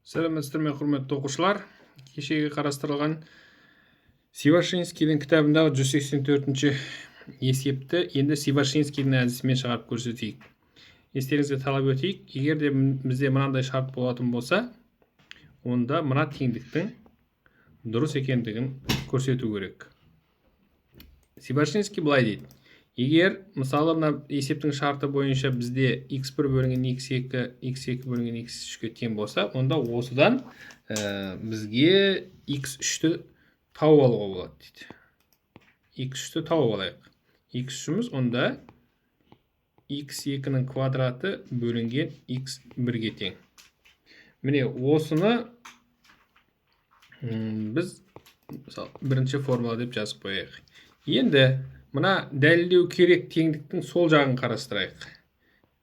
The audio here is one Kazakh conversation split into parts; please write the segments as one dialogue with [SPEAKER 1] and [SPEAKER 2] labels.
[SPEAKER 1] Сәлеметсіздер ме, құрметті оқушылар. Кешегі қарастырылған Сивашинскийдің кітабындағы 184-ші есепті енді Сивашинскийдің әдісімен шығарып көрсетейік. Естеріңізге талап өтейік, егер де бізде мынандай шарт болатын болса, онда мына теңдіктің дұрыс екендігін көрсету керек. Сивашинский былай дейді: егер мысалы мына есептің шарты бойынша бізде x1 бөлінген x2, x2 бөлінген x3-ке тең болса, онда осыдан бізге x3-ті тауып алуға болады дейді. x3-ті тауып алайық. x3-іміз онда x2-нің квадраты бөлінген x1-ге тең. Міне осыны біз бірінші формула деп жазып қояйық. Енді мына дәлелдеу керек теңдіктің сол жағын қарастырайық.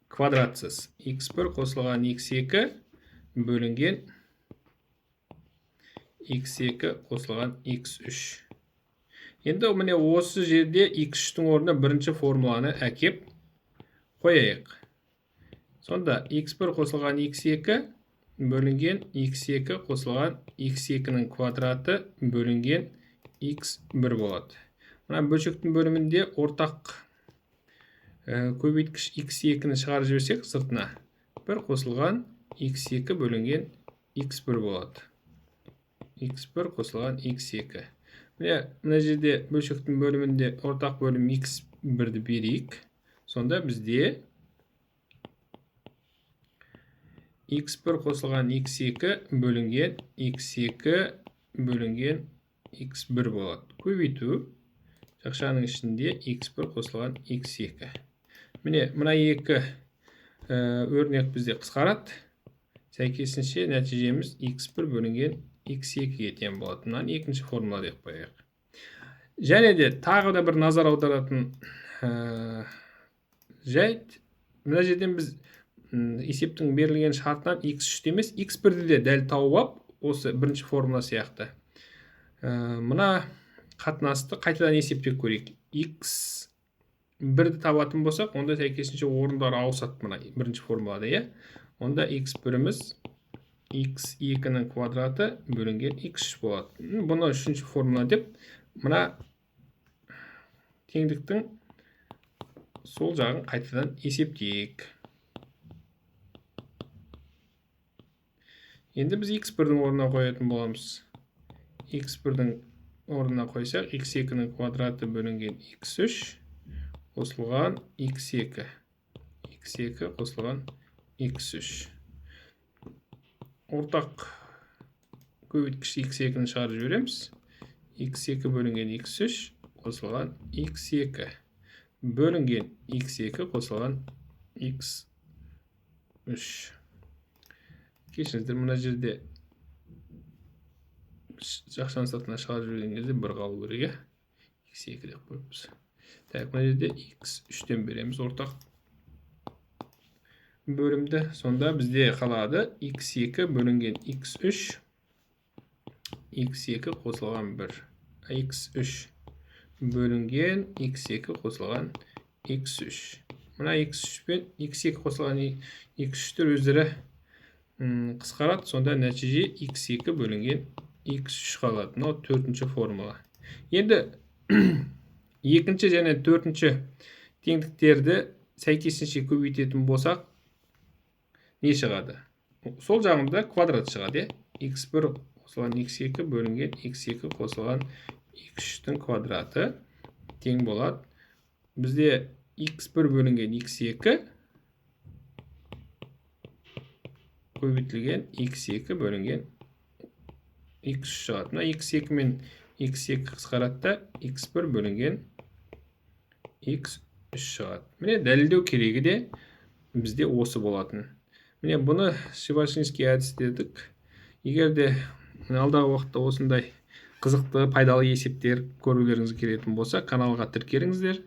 [SPEAKER 1] Квадратсыз x1 қосылған x2 бөлінген x2 қосылған x3. Енді міне осы жерде x3-тің орнына бірінші формуланы әкеп қояйық. Сонда x1 қосылған x2 бөлінген x2 қосылған x2-нің квадраты бөлінген x1 болады. Мына бөлшектің бөлімінде ортақ көбейткіш x2-ні шығарып жіберсек, сыртына 1 қосылған x2 бөлінген x1 болады. x1 қосылған x2. Мына жерде бөлшектің бөлімінде ортақ бөлім x1-ді берейік. Сонда бізде x1 қосылған x2 бөлінген x2 бөлінген x1 болады. Көбейту жақшаның ішінде x1 қосылған x2. Міне, мына екі өрнек бізде қысқарады. Сәйкесінше нәтижеміз x1 бөлінген x2-ге тең болады. Мынаны екінші формула деп қояйық. Және де тағы да бір назар аударатын жайт, мына жерден біз есептің берілген шартынан x3 емес, x1-ді де дәл тауып алып, осы бірінші формула сияқты мына қатынасты қайтадан есептеп көрейік. x1-ді табатын болсақ, онда сәйкесінше орындары ауысады мына бірінші формулада. Онда x1-іміз x2-нің квадраты бөлінген x3 болады. Бұны үшінші формула деп, мына теңдіктің сол жағын қайтадан есептейік. Енді біз x1-дің орнына қоятын боламыз. x1-дің орнына қойсақ, x2-нің квадраты бөлінген x3 қосылған x2. x2 қосылған x3. Ортақ көбейткіш x2-ні шығарып жібереміз. x2 бөлінген x3 қосылған x2 бөлінген x2 қосылған x3. Кешіңіздер, мына жерде жақшаның сыртына шығарып жіберген кезде бір қалу керек. x2 деп қойыппыз. Мына жерде x3-тен береміз ортақ бөлімді. Сонда бізде қалады x2 бөлінген x3, x2 қосылған 1. x3 бөлінген x2 қосылған x3. Мына x3 пен x2 қосылған x3-тер өздері қысқарады. Сонда нәтиже x2 бөлінген x3 қалады. Мынау төртінші формула. Енді екінші және төртінші теңдіктерді сәйкесінше көбейтетін болсақ, не шығады? Сол жағында квадрат шығады. x1 қосылған x2 бөлінген x2 қосылған x3-тің квадраты тең болады. Бізде x1 бөлінген x2 көбейтілген x2 бөлінген x3 шығады. Мына x2 мен x2 қысқаратта x1 бөлінген x3 шығады. Міне дәлелдеу керегі де бізде осы болатын. Міне бұны Сивашинский әдіс дедік. Егер де алдағы уақытта осындай қызықты, пайдалы есептер көрулеріңіз келетін болса, каналға тіркеліңіздер,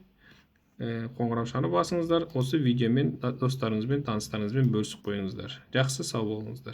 [SPEAKER 1] қоңыраушаны басыңыздар, осы видеомен достарыңызбен, таныстарыңызбен бөлісіп қойыңыздар. Жақсы, сау болыңыздар.